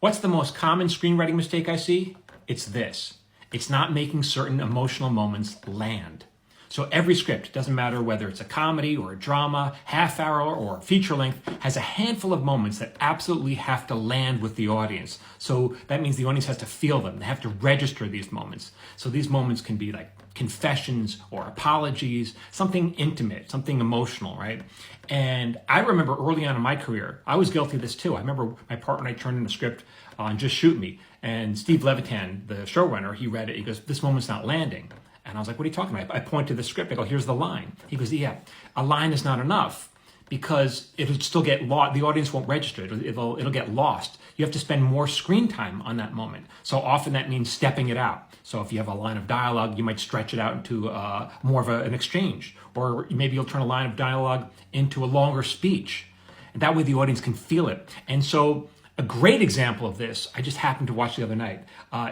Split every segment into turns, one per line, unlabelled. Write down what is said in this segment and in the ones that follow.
What's the most common screenwriting mistake I see? It's this. It's not making certain emotional moments land. So every script, doesn't matter whether it's a comedy or a drama, half hour or feature length, has a handful of moments that absolutely have to land with the audience. So that means the audience has to feel them. They have to register these moments. So these moments can be like confessions or apologies, something intimate, something emotional, right? And I remember early on in my career, I was guilty of this too. I remember my partner and I turned in a script on Just Shoot Me, and Steve Levitan, the showrunner, he read it. He goes, "This moment's not landing." And I was like, "What are you talking about?" I point to the script. I go, "Here's the line." He goes, "Yeah, a line is not enough because it'll still get lost. The audience won't register. It'll get lost. You have to spend more screen time on that moment. So often that means stepping it out. So if you have a line of dialogue, you might stretch it out into more of an exchange. Or maybe you'll turn a line of dialogue into a longer speech. And that way the audience can feel it. And so a great example of this, I just happened to watch the other night,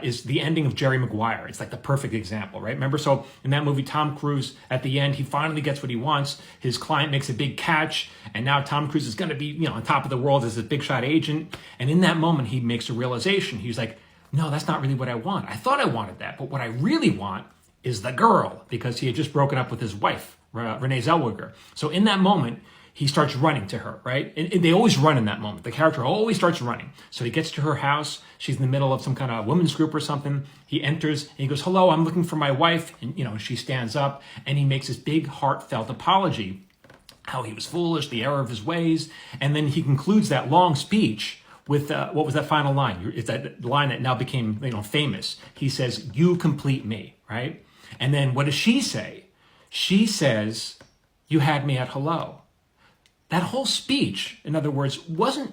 is the ending of Jerry Maguire. It's like the perfect example, right? Remember, so in that movie, Tom Cruise, at the end, he finally gets what he wants. His client makes a big catch, and now Tom Cruise is going to be, on top of the world as a big shot agent. And in that moment, he makes a realization. He's like, "No, that's not really what I want. I thought I wanted that, but what I really want is the girl," because he had just broken up with his wife, Renee Zellweger. So in that moment, he starts running to her, right? And they always run in that moment. The character always starts running. So he gets to her house. She's in the middle of some kind of women's group or something. He enters and he goes, "Hello, I'm looking for my wife." And, she stands up and he makes this big heartfelt apology, how he was foolish, the error of his ways. And then he concludes that long speech with, what was that final line? It's that line that now became, famous. He says, "You complete me," right? And then what does she say? She says, "You had me at hello." That whole speech, in other words,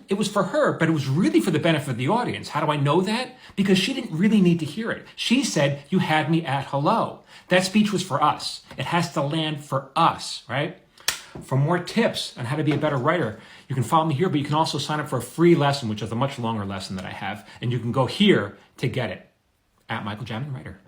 it was for her, but it was really for the benefit of the audience. How do I know that? Because she didn't really need to hear it. She said, "You had me at hello." That speech was for us. It has to land for us, right? For more tips on how to be a better writer, you can follow me here, but you can also sign up for a free lesson, which is a much longer lesson that I have, and you can go here to get it, at Michael Jamin Writer.